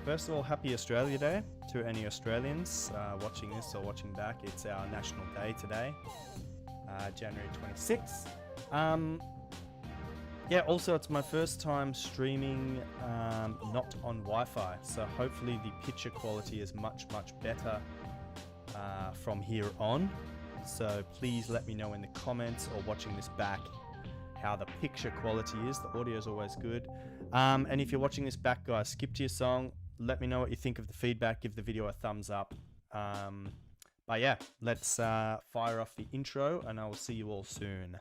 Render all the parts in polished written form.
First of all, happy Australia Day to any Australians watching this or watching back. It's our national day today, January 26th. Yeah, also it's my first time streaming not on Wi-Fi, so hopefully the picture quality is much better from here on. So please let me know in the comments or watching this back how the picture quality is. The audio is always good. And if you're watching this back, guys, skip to your song. Let me know what you think of the feedback. Give the video a thumbs up. But yeah, let's fire off the intro and I will see you all soon.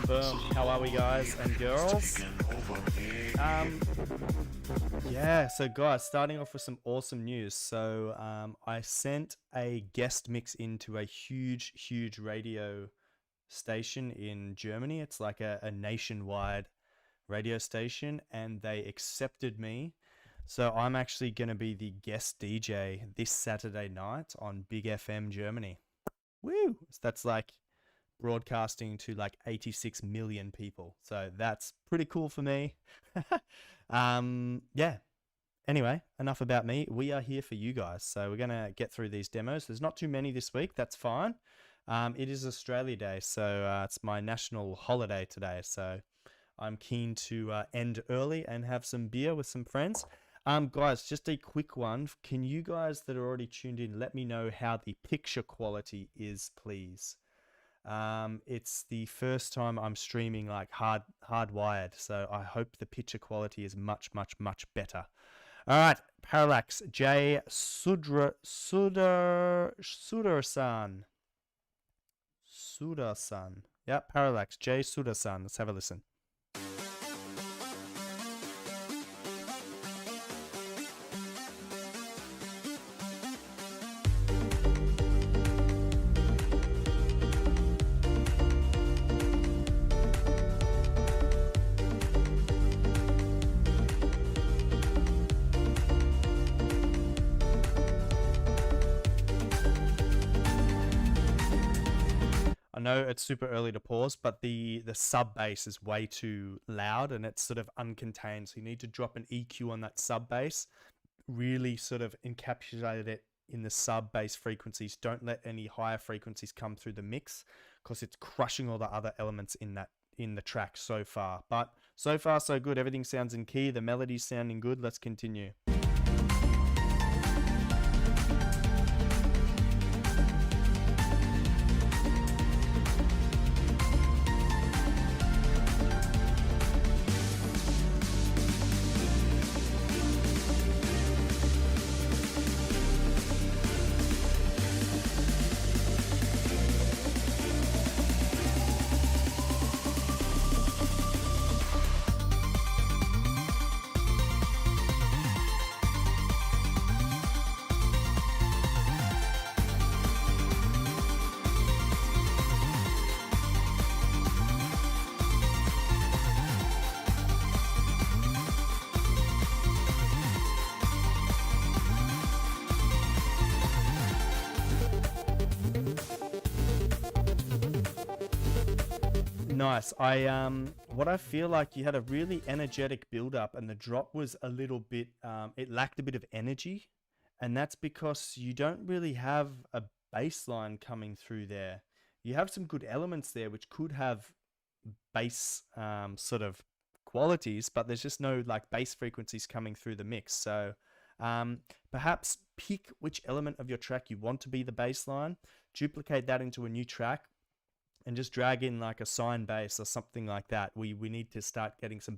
Boom. How are we, guys and girls? Yeah, so guys, starting off with some awesome news. So I sent a guest mix into a huge radio station in Germany. It's like a nationwide radio station, and they accepted me. So I'm actually going to be the guest DJ this Saturday night on Big FM Germany. Woo! So that's like broadcasting to like 86 million people. So that's pretty cool for me. Yeah. Anyway, enough about me. We are here for you guys. So we're going to get through these demos. There's not too many this week. That's fine. It is Australia Day. So it's my national holiday today. So I'm keen to end early and have some beer with some friends. Guys, just a quick one. Can you guys that are already tuned in let me know how the picture quality is, please? It's the first time I'm streaming like hardwired, so I hope the picture quality is much better. All right, Parallax J Sudarsan. Yeah, Parallax J Sudarsan. Let's have a listen. I know it's super early to pause, but the sub bass is way too loud and it's sort of uncontained. So you need to drop an EQ on that sub bass, really sort of encapsulate it in the sub bass frequencies. Don't let any higher frequencies come through the mix because it's crushing all the other elements in the track so far. But so far so good. Everything sounds in key. The melody's sounding good. Let's continue. Nice. What I feel like you had a really energetic build up and the drop was a little bit, it lacked a bit of energy, and that's because you don't really have a bass line coming through there. You have some good elements there which could have bass sort of qualities, but there's just no like bass frequencies coming through the mix. So perhaps pick which element of your track you want to be the bass line, duplicate that into a new track, and just drag in like a sine bass or something like that. We need to start getting some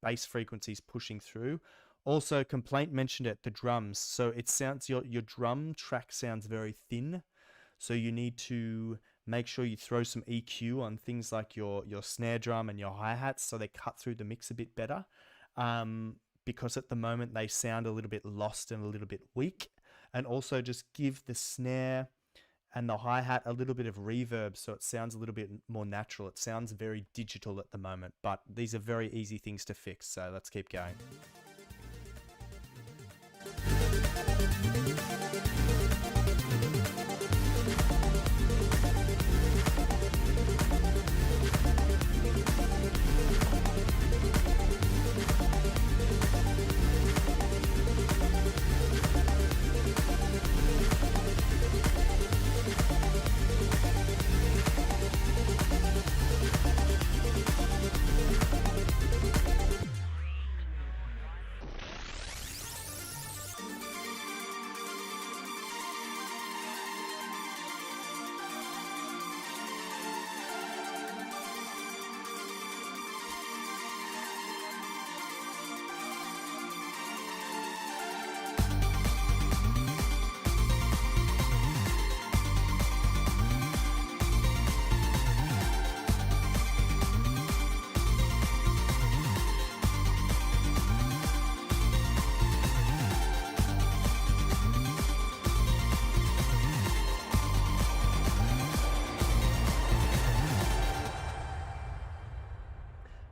bass frequencies pushing through. Also, Complaint mentioned it, the drums. So it sounds, your drum track sounds very thin. So you need to make sure you throw some EQ on things like your snare drum and your hi-hats so they cut through the mix a bit better. Because at the moment they sound a little bit lost and a little bit weak. And also just give the snare and the hi-hat a little bit of reverb so it sounds a little bit more natural. It sounds very digital at the moment, but these are very easy things to fix, so let's keep going.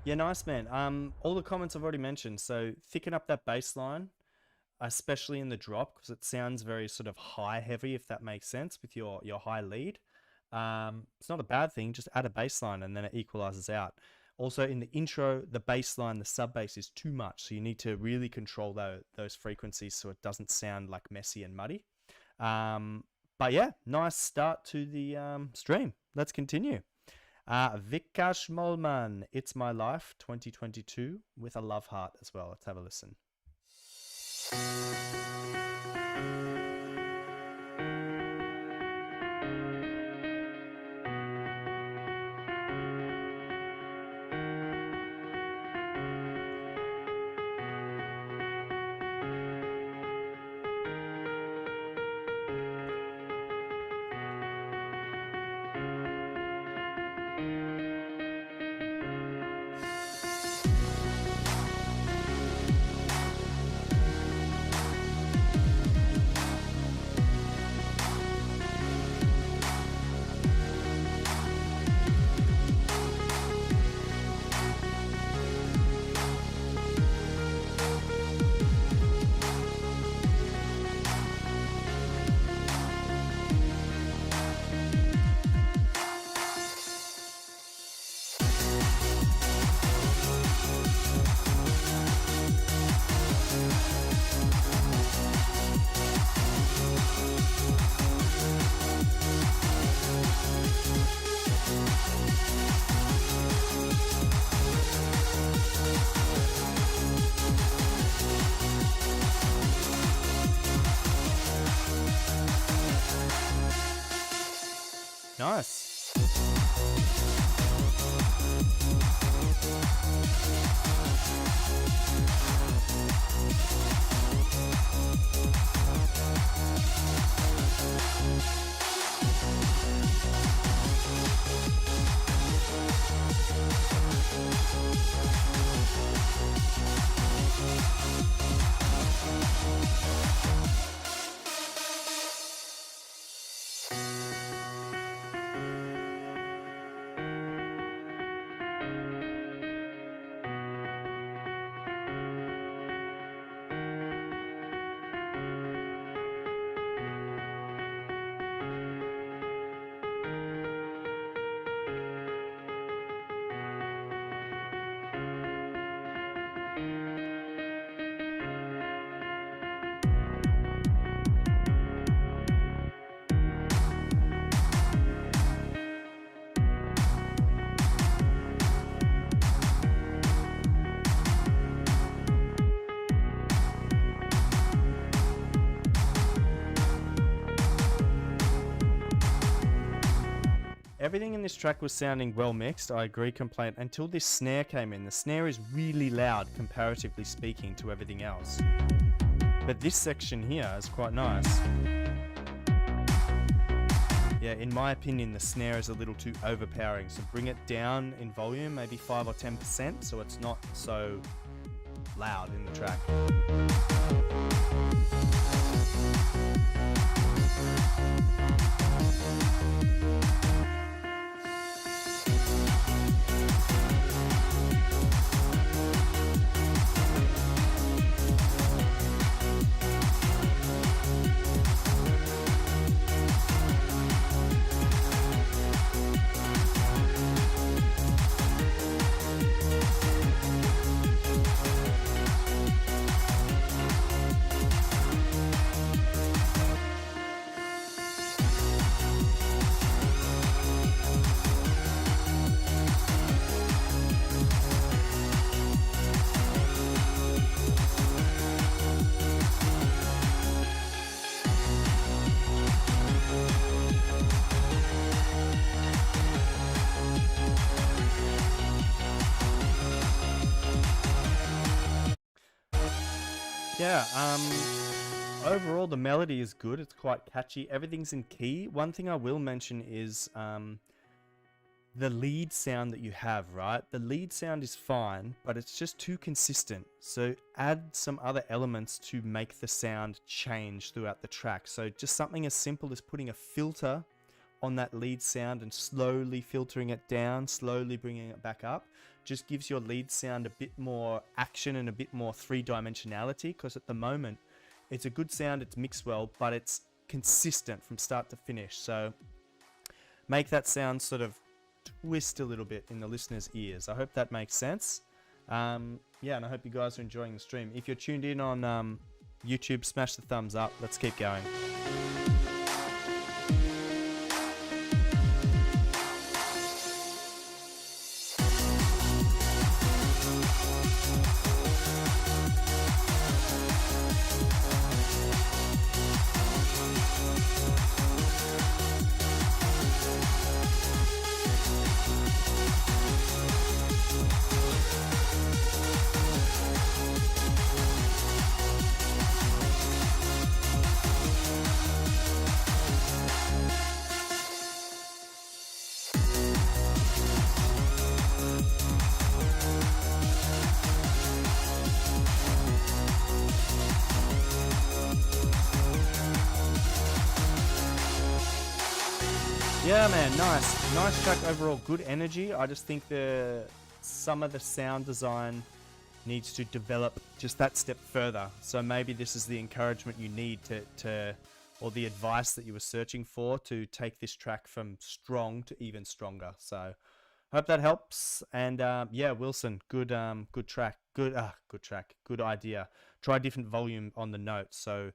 Yeah, nice, man. All the comments I've already mentioned. So thicken up that bass line, especially in the drop, because it sounds very sort of high heavy, if that makes sense, with your high lead. It's not a bad thing. Just add a bass line and then it equalizes out. Also, in the intro, the bass line, the sub bass is too much, so you need to really control those frequencies so it doesn't sound like messy and muddy. But yeah, nice start to the stream. Let's continue. Vikash Molman, It's My Life 2022 with a love heart as well. Let's have a listen. Nice. Everything in this track was sounding well mixed, I agree, complaint, until this snare came in. The snare is really loud, comparatively speaking, to everything else. But this section here is quite nice. Yeah, in my opinion, the snare is a little too overpowering, so bring it down in volume, maybe 5 or 10%, so it's not so loud in the track. Yeah, overall the melody is good, it's quite catchy, everything's in key. One thing I will mention is the lead sound that you have, right? The lead sound is fine, but it's just too consistent. So add some other elements to make the sound change throughout the track. So just something as simple as putting a filter on that lead sound and slowly filtering it down, slowly bringing it back up, just gives your lead sound a bit more action and a bit more three-dimensionality, because at the moment it's a good sound, it's mixed well, but it's consistent from start to finish. So make that sound sort of twist a little bit in the listener's ears. I hope that makes sense. Yeah, and I hope you guys are enjoying the stream. If you're tuned in on YouTube, smash the thumbs up. Let's keep going. Yeah, man, nice track overall, good energy. I just think some of the sound design needs to develop just that step further. So maybe this is the encouragement you need or the advice that you were searching for to take this track from strong to even stronger. So hope that helps. And yeah, Wilson, good track, good idea. Try different volume on the notes. So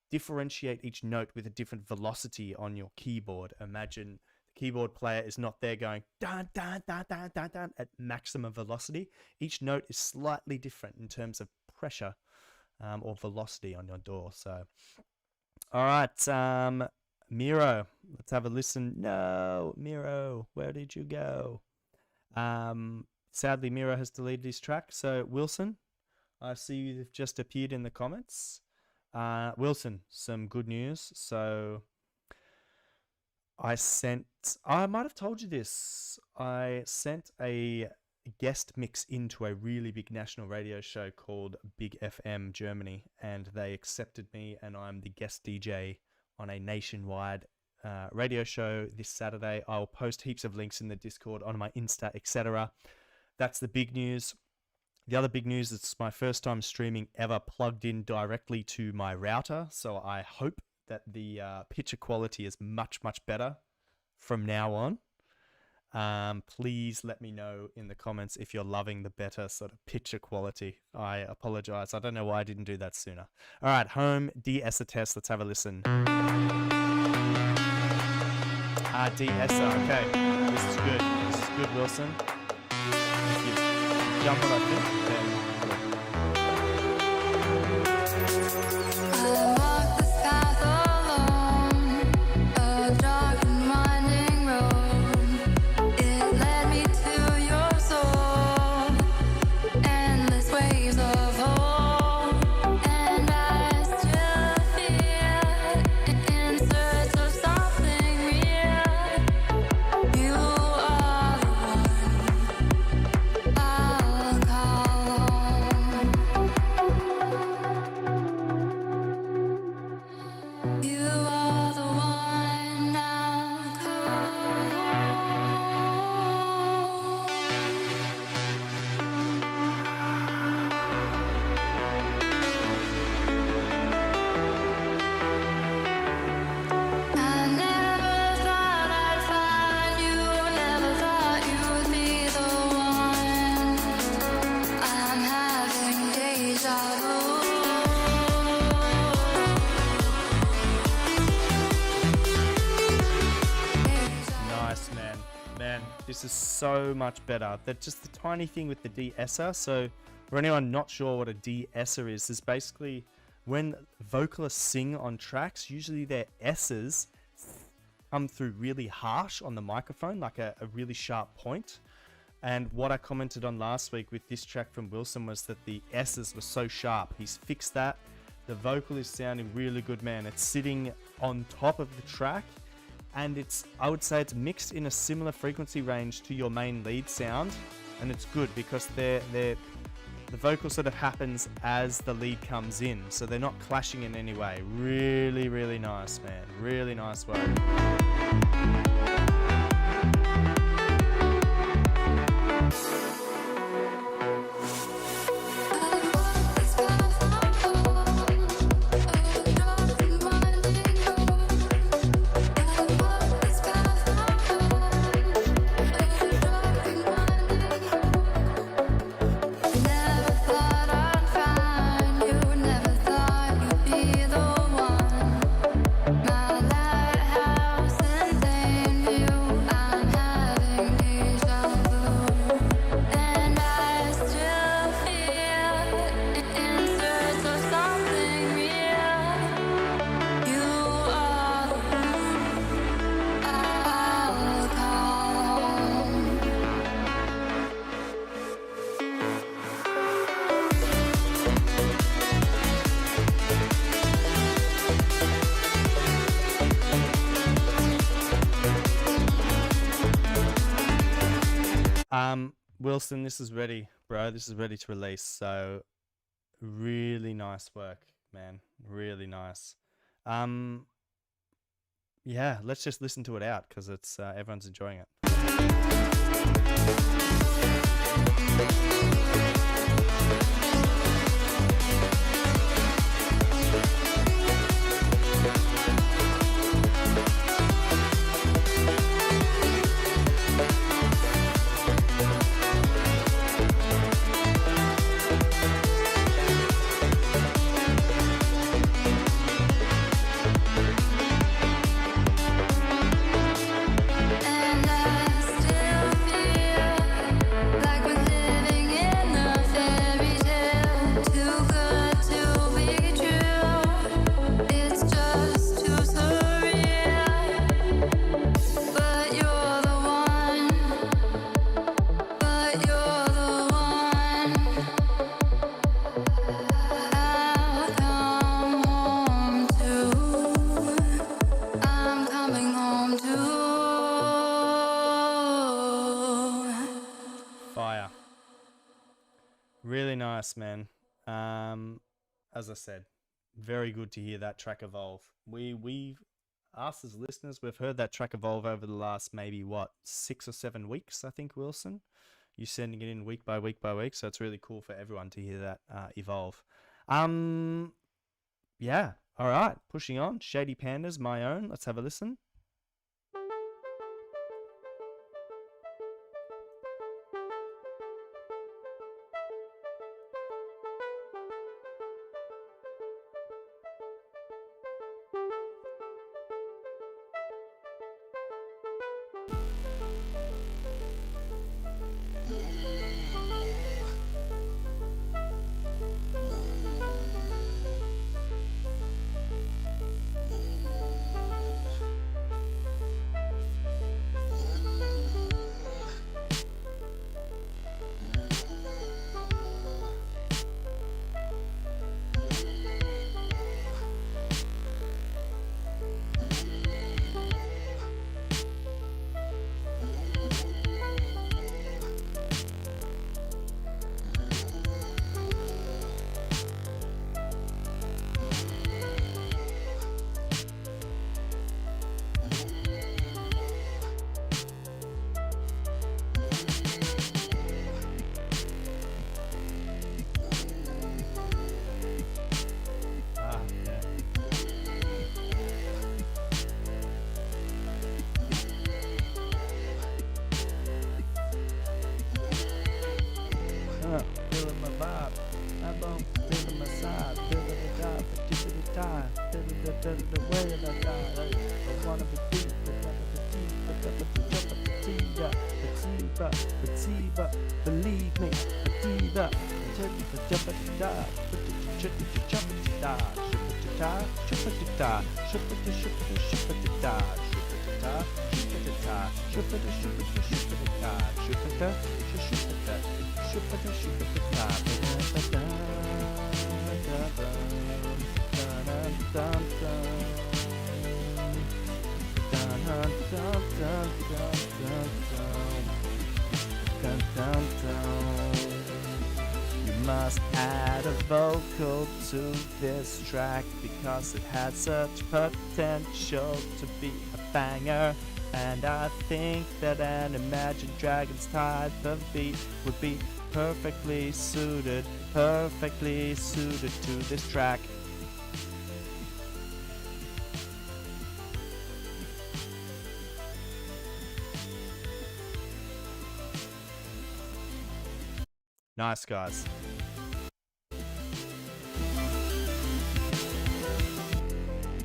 differentiate each note with a different velocity on your keyboard. Imagine the keyboard player is not there going dun, dun, dun, dun, dun, dun, at maximum velocity. Each note is slightly different in terms of pressure or velocity on your door. So, all right, Miro, let's have a listen. No, Miro, where did you go? Sadly, Miro has deleted his track. So, Wilson, I see you've just appeared in the comments. Wilson, some good news. So I might have told you this. I sent a guest mix into a really big national radio show called Big FM Germany, and they accepted me, and I'm the guest DJ on a nationwide radio show this Saturday. I'll post heaps of links in the Discord, on my Insta, etc. That's the big news. The other big news is it's my first time streaming ever plugged in directly to my router, so I hope that the picture quality is much better from now on. Please let me know in the comments if you're loving the better sort of picture quality. I apologize. I don't know why I didn't do that sooner. All right, home de-esser test. Let's have a listen. De-esser. Okay, this is good. This is good, Wilson. If you jump what I think, then I walk this path alone, a dark and winding road. It led me to your soul, endless waves of hope, and I still feel in search of something real. You are the one I'll call home. You are the one I'll call home. I never thought I'd find you, never thought you'd be the one. I'm having deja vu. nice, man. Man, this is so much better. That's just the tiny thing with the de-esser. So for anyone not sure what a de-esser is basically when vocalists sing on tracks, usually their S's come through really harsh on the microphone, like a really sharp point. And what I commented on last week with this track from Wilson was that the S's were so sharp. He's fixed that. The vocal is sounding really good, man. It's sitting on top of the track, and I would say it's mixed in a similar frequency range to your main lead sound, and it's good because the vocal sort of happens as the lead comes in, so they're not clashing in any way. Really, really nice, man. Really nice work. Wilson, this is ready, bro. This is ready to release. So really nice work, man. Really nice. Yeah, let's just listen to it out because it's everyone's enjoying it. And I still feel like we're living in a fairy tale, too good to be true. It's just too surreal. But you're the one. But you're the one. I'll come home to. I'm coming home to. Fire. Really nice, man. As I said, very good to hear that track evolve. We us as listeners, we've heard that track evolve over the last maybe 6 or 7 weeks, I think, Wilson. You sending it in week by week by week, so it's really cool for everyone to hear that evolve. Yeah, all right, pushing on. Shady Pandas, my own. Let's have a listen. Feeling my vibe, I bump, feeling my side, feeling the dive, feeling the time, feeling the way that I die. I wanna be deep, I wanna be deep, I wanna be jump, believe me, Diva, jump at the dive, jump at the dive, You must add a vocal to this track because it had such potential to be a banger. And I think that an Imagine Dragons type of beat would be perfectly suited to this track. Nice, guys.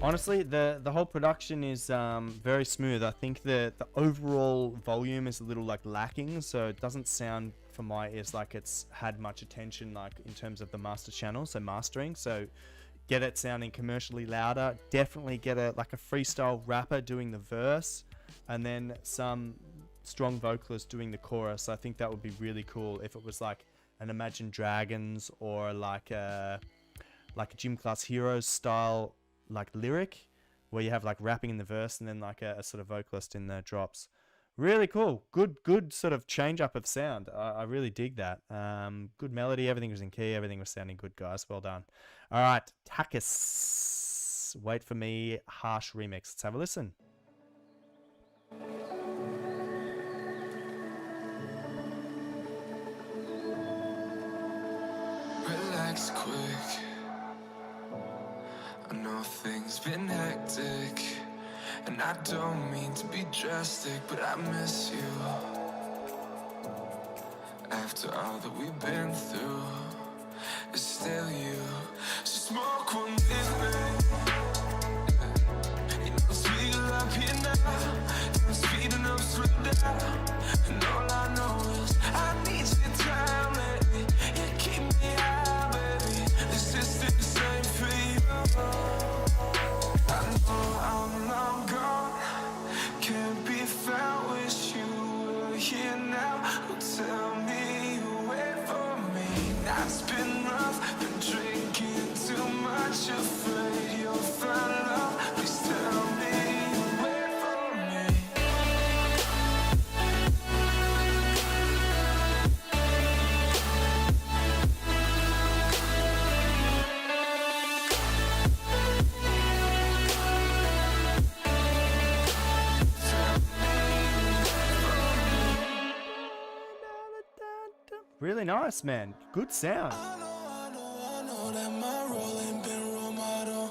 Honestly, the whole production is very smooth. I think the overall volume is a little lacking, so it doesn't sound for my ears like it's had much attention in terms of the master channel, so mastering. So get it sounding commercially louder. Definitely get a freestyle rapper doing the verse, and then some strong vocalist doing the chorus. I think that would be really cool if it was an Imagine Dragons or a Gym Class Heroes style lyric where you have rapping in the verse and then a sort of vocalist in the drops. Really cool. Good sort of change up of sound. I really dig that. Good melody. Everything was in key. Everything was sounding good, guys. Well done. All right, Takis. Wait for me. Harsh remix. Let's have a listen. Relax quick. I know things been hectic, and I don't mean to be drastic, but I miss you. After all that we've been through, it's still you. So smoke one with me. You know, speed up here now. I'm speeding up, slow down. And all I know is I need your time lately. You keep me high, baby. This is still the same for you. I know I'm long gone, can't be found. Wish you were here now. Well, tell me you wait for me. Night's been rough, been drinking too much, afraid you'll find love. Please tell me you wait for me. Really nice, man. Good sound. I know that my role ain't been role model.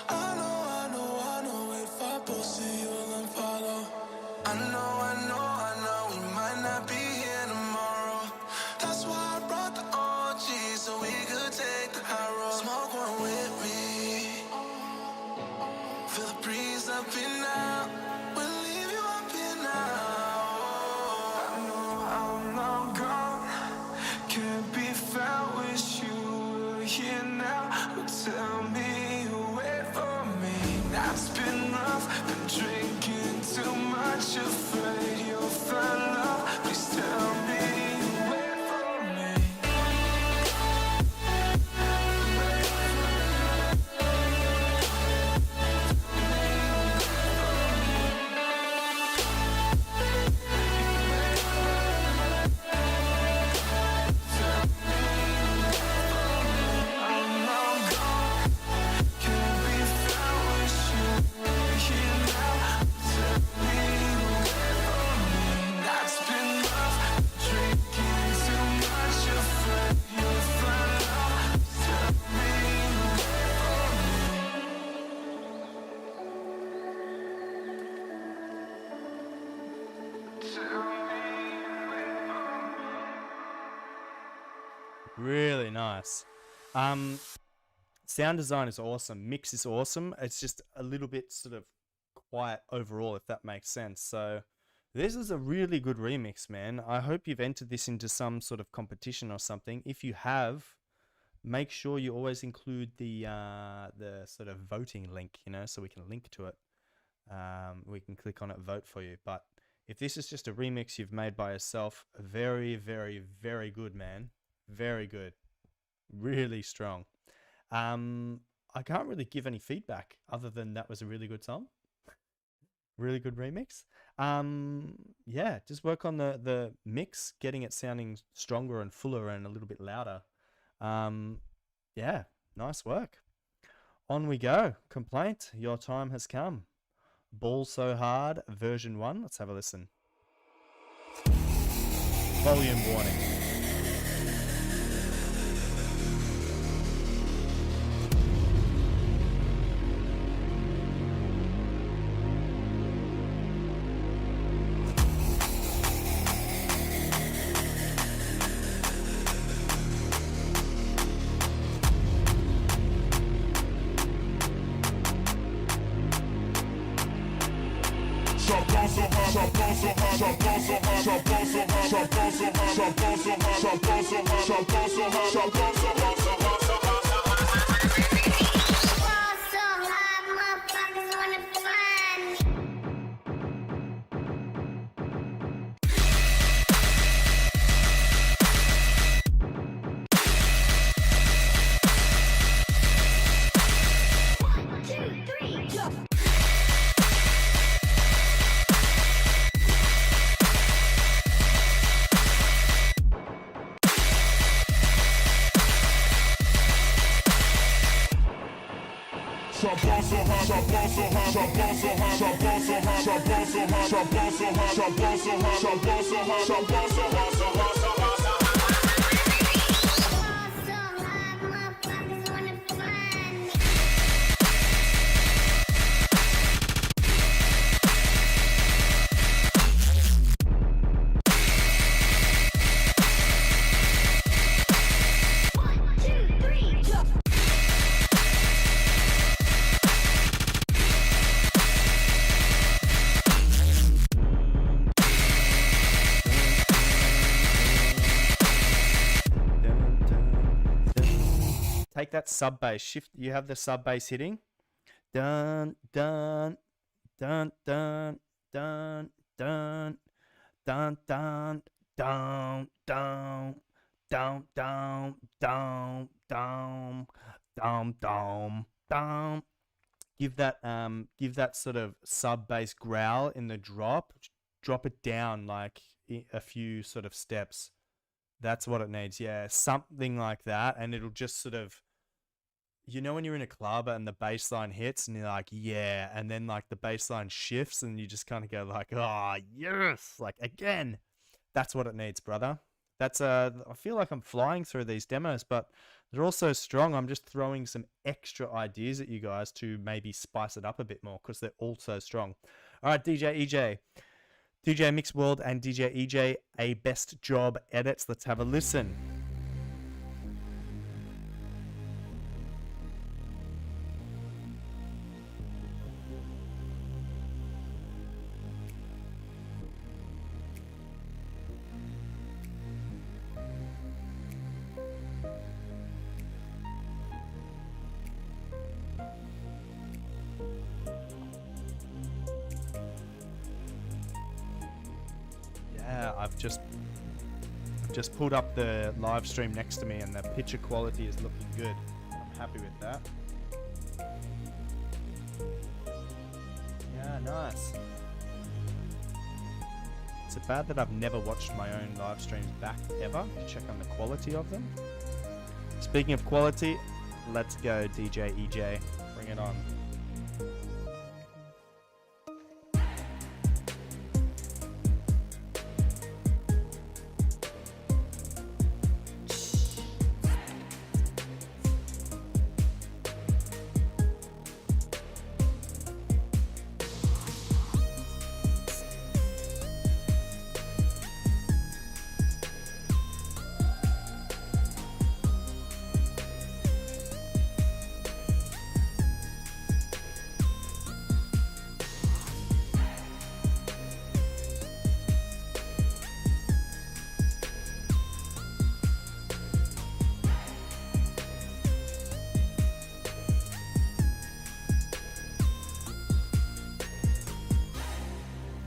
I know if I post it, you'll unfollow. I know we might not be here tomorrow. That's why I brought the OG so we could take the high road. Smoke one with me. Feel the breeze up and out. We'll leave you up and out. I know I'm long gone, can't be found. Wish you were here now. Well, tell me you wait for me. Night's been rough, been drinking too much, afraid you'll find love. Please tell me you wait for me. I'm long gone, can't be found. Wish you were here now. Tell me you wait for me. Night's been rough, drinking too much, afraid you'll find love. Tell me you wait for me. Tell me you wait for me. Really nice. Sound design is awesome. Mix is awesome. It's just a little bit sort of quiet overall, if that makes sense. So this is a really good remix, man. I hope you've entered this into some sort of competition or something. If you have, make sure you always include the sort of voting link, you know, so we can link to it. We can click on it, vote for you. But if this is just a remix you've made by yourself, very, very, very good, man. Very good. Really strong. I can't really give any feedback other than that was a really good song. Really good remix. Yeah, just work on the mix, getting it sounding stronger and fuller and a little bit louder. Yeah, nice work. On we go. Complaint, your time has come. Ball So Hard, version 1. Let's have a listen. Volume warning. Take that sub bass. Shift. You have the sub bass hitting. Dun dun dun dun dun dun dun dun down down down down down down down down down. Give that sort of sub bass growl in the drop. Drop it down like a few sort of steps. That's what it needs. Yeah, something like that, and it'll just sort of, you know, when you're in a club and the bass line hits and you're like, yeah, and then like the bass line shifts and you just kind of go like, oh, yes, like again. That's what it needs, brother. That's I feel like I'm flying through these demos, but they're also strong. I'm just throwing some extra ideas at you guys to maybe spice it up a bit more because they're all so strong. All right, DJ EJ. DJ Mix World and DJ EJ, a best job edits. Let's have a listen. Yeah, I've just pulled up the live stream next to me and the picture quality is looking good. I'm happy with that. Yeah, nice. It's bad that I've never watched my own live streams back ever to check on the quality of them. Speaking of quality, let's go DJ EJ. Bring it on.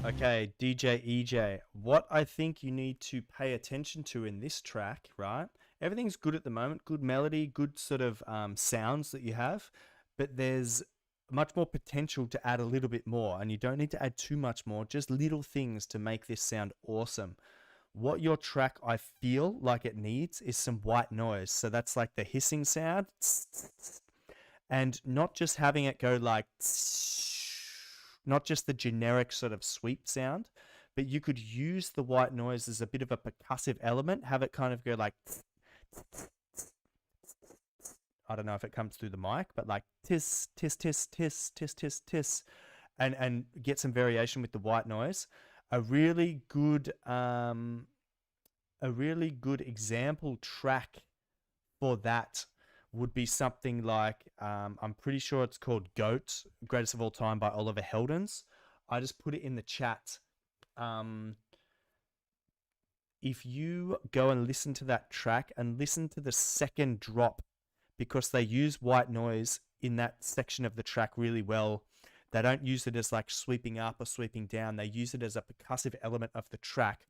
Okay, DJ EJ, what I think you need to pay attention to in this track, right? Everything's good at the moment, good melody, good sort of sounds that you have, but there's much more potential to add a little bit more, and you don't need to add too much more, just little things to make this sound awesome. What your track, I feel like it needs, is some white noise. So that's like the hissing sound, and not just having it go like, not just the generic sort of sweep sound, but you could use the white noise as a bit of a percussive element, have it kind of go like, I don't know if it comes through the mic, but like tis, tis, tis, tis, tis, tis, tis, and get some variation with the white noise. A really good example track for that would be something like, I'm pretty sure it's called GOAT, Greatest of All Time by Oliver Heldens. I just put it in the chat. If you go and listen to that track and listen to the second drop, because they use white noise in that section of the track really well. They don't use it as like sweeping up or sweeping down. They use it as a percussive element of the track.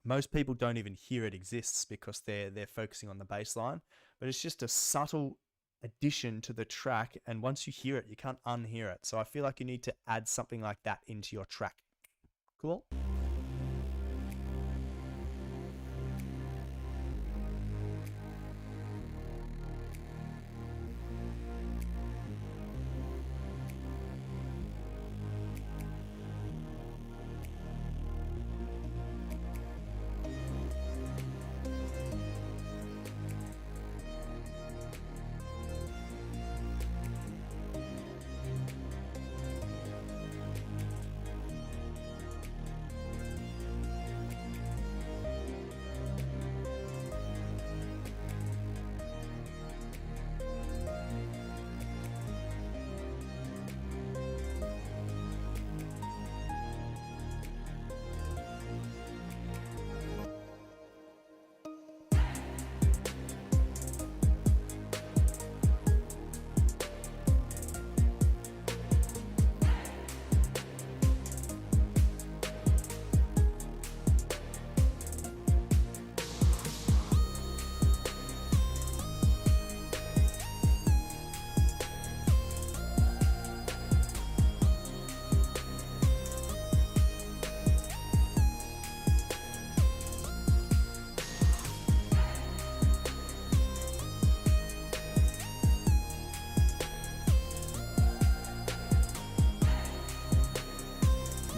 Most people don't even hear it exists because they're focusing on the bass line, but it's just a subtle addition to the track, and once you hear it, you can't unhear it. So I feel like you need to add something like that into your track. Cool?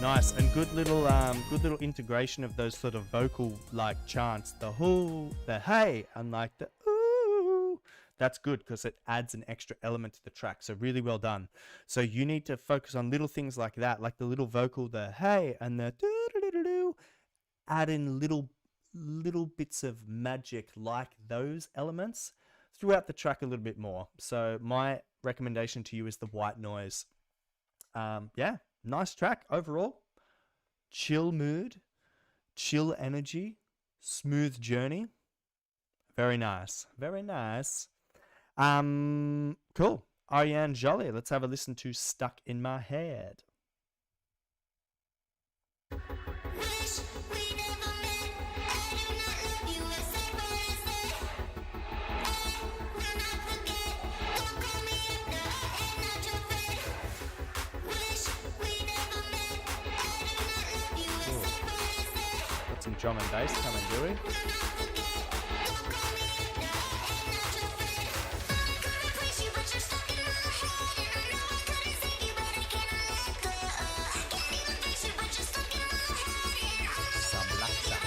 Nice, and good little integration of those sort of vocal like chants, the who, the hey, and like the ooh. That's good because it adds an extra element to the track. So really well done. So you need to focus on little things like that, like the little vocal, the hey, and the doo-doo-doo-doo. Add in little bits of magic like those elements throughout the track a little bit more. So my recommendation to you is the white noise. Yeah, nice track overall. Chill mood, chill energy, smooth journey. Very nice. Very nice. Cool. Ariane Jolie, let's have a listen to Stuck in My Head. Wish we never met. I do not love you as simple as that. I will not forget. Don't call me if the I am not your friend. Wish we never met. I do not love you as simple as that. Got some drum and bass coming, do we? Will not forget. Don't call me if the I am not your friend. I'm gonna praise you, but you're stuck in my head. And I know I couldn't save you, but I cannot let go. I can't even face you, but you're stuck in my head. Some laksa.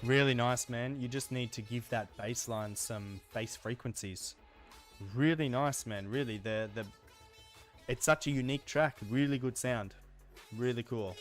Really nice, man. You just need to give that bass line some bass frequencies. Really nice, man. Really, it's such a unique track. Really good sound. Really cool.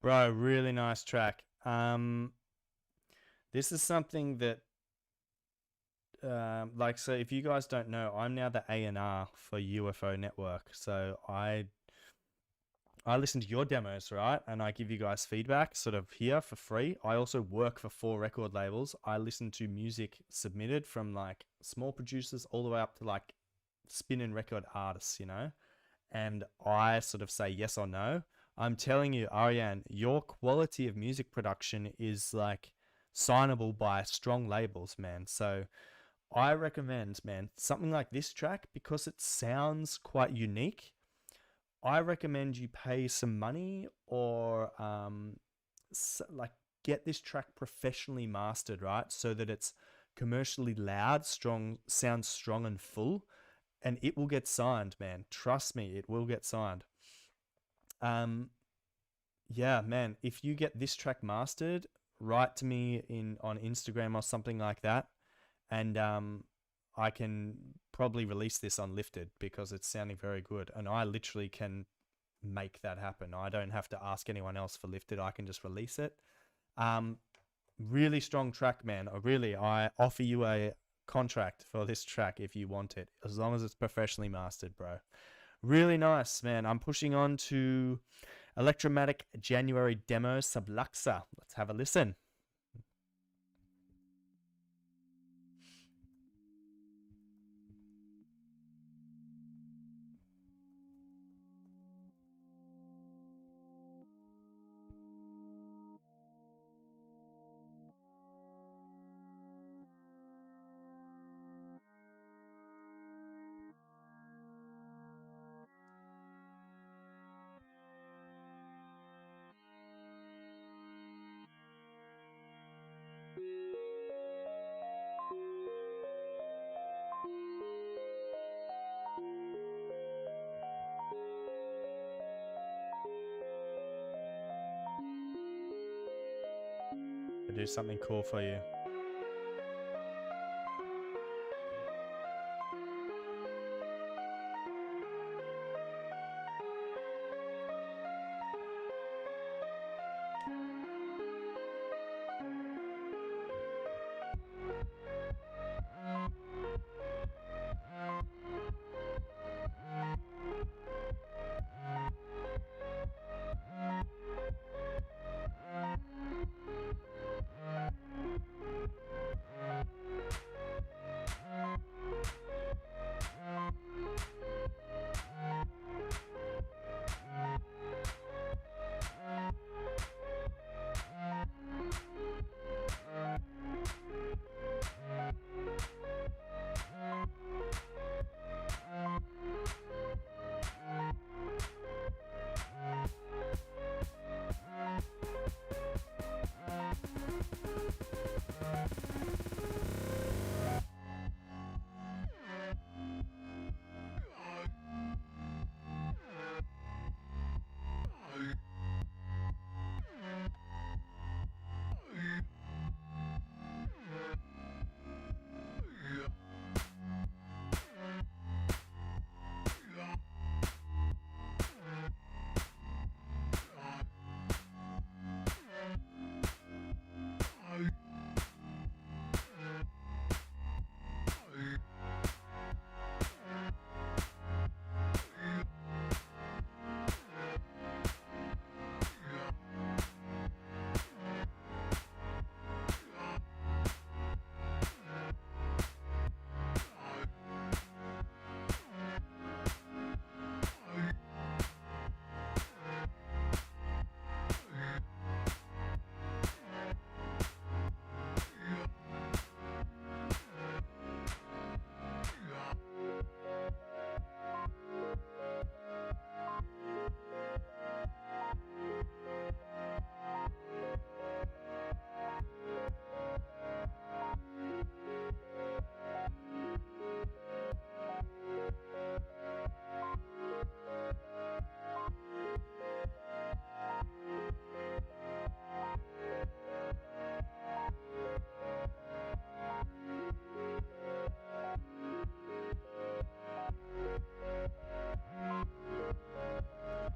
Bro, really nice track. This is something that, so if you guys don't know, I'm now the A&R for UFO Network. So I listen to your demos, right? And I give you guys feedback sort of here for free. I also work for 4 record labels. I listen to music submitted from like small producers all the way up to like spin-in record artists, you know? And I sort of say yes or no. I'm telling you, Ariane, your quality of music production is like signable by strong labels, man. So I recommend, man, something like this track, because it sounds quite unique. I recommend you pay some money or like get this track professionally mastered, right? So that it's commercially loud, strong, sounds strong and full, and it will get signed, man. Trust me, it will get signed. Yeah, man, if you get this track mastered, write to me on Instagram or something like that, and I can probably release this on Lifted because it's sounding very good, and I literally can make that happen. I don't have to ask anyone else for Lifted. I can just release it. Really strong track, man. I offer you a contract for this track if you want it, as long as it's professionally mastered, bro. Really nice, man. I'm pushing on to Electromatic January demo Subluxa. Let's have a listen. do something cool for you.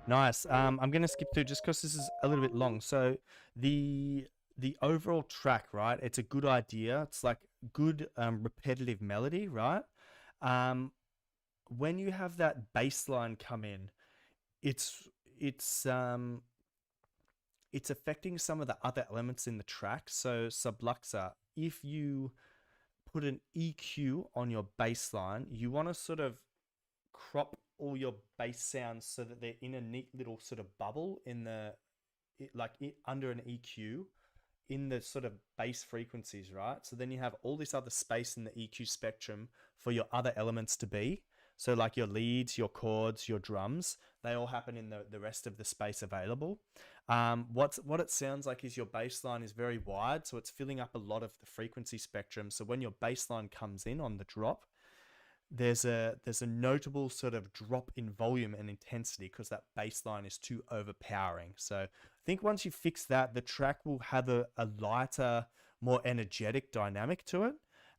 Nice. I'm going to skip through just because this is a little bit long. So the overall track, right? It's a good idea. It's like good repetitive melody, right? When you have that bass line come in, it's affecting some of the other elements in the track. So subluxer, if you put an EQ on your bass line, you want to sort of crop all your bass sounds so that they're in a neat little sort of bubble in the under an EQ in the sort of bass frequencies, right? So then you have all this other space in the EQ spectrum for your other elements to be. So like your leads, your chords, your drums, they all happen in the rest of the space available. What it sounds like is your bass line is very wide, so it's filling up a lot of the frequency spectrum. So when your bass line comes in on the drop, there's a notable sort of drop in volume and intensity because that bass line is too overpowering. So I think once you fix that, the track will have a lighter, more energetic dynamic to it.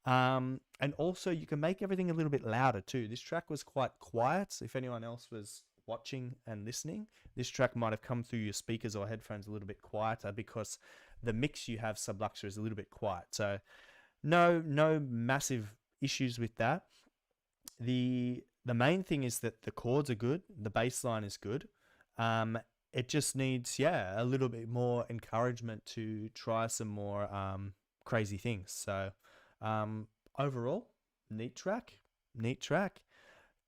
And also you can make everything a little bit louder too. This track was quite quiet. If anyone else was watching and listening, this track might have come through your speakers or headphones a little bit quieter because the mix you have subluxer is a little bit quiet. So no massive issues with that. The main thing is that the chords are good, the bass line is good. It just needs a little bit more encouragement to try some more crazy things. So overall, neat track.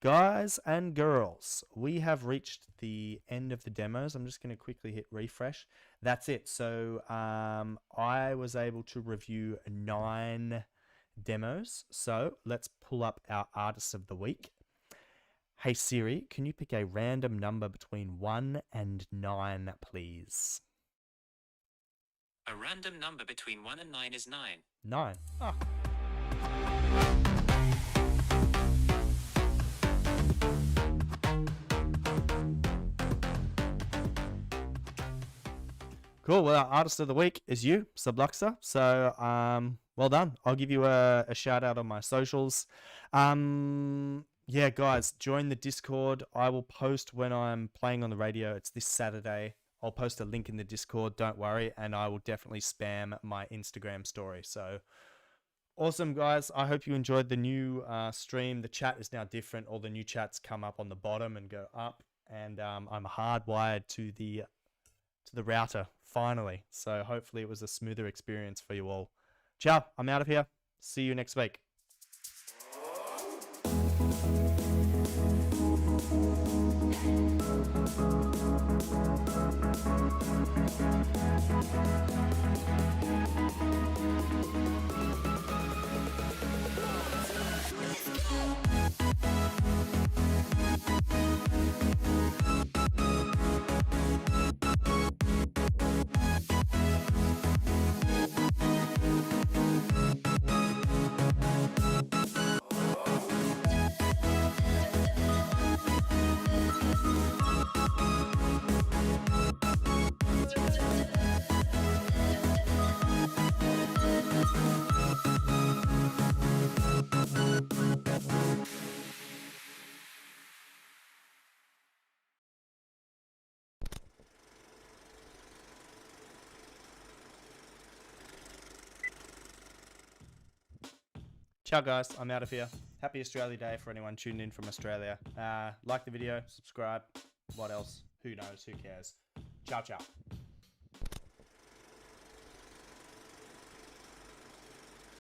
Guys and girls, we have reached the end of the demos. I'm just going to quickly hit refresh. That's it. So I was able to review 9 demos. So let's pull up our artists of the week. Hey Siri, can you pick a random number between 1 and 9, please? A random number between 1 and 9 is 9. 9. Oh. Cool. Well, our artist of the week is you, Subluxer. So, well done. I'll give you a shout out on my socials. Yeah, guys, join the Discord. I will post when I'm playing on the radio. It's this Saturday. I'll post a link in the Discord. Don't worry, and I will definitely spam my Instagram story. So, awesome, guys. I hope you enjoyed the new stream. The chat is now different. All the new chats come up on the bottom and go up, and I'm hardwired to the router finally. So hopefully it was a smoother experience for you all. Ciao, I'm out of here. See you next week. Ciao, guys. I'm out of here. Happy Australia Day for anyone tuned in from Australia. Like the video, subscribe. What else? Who knows? Who cares? Ciao, ciao.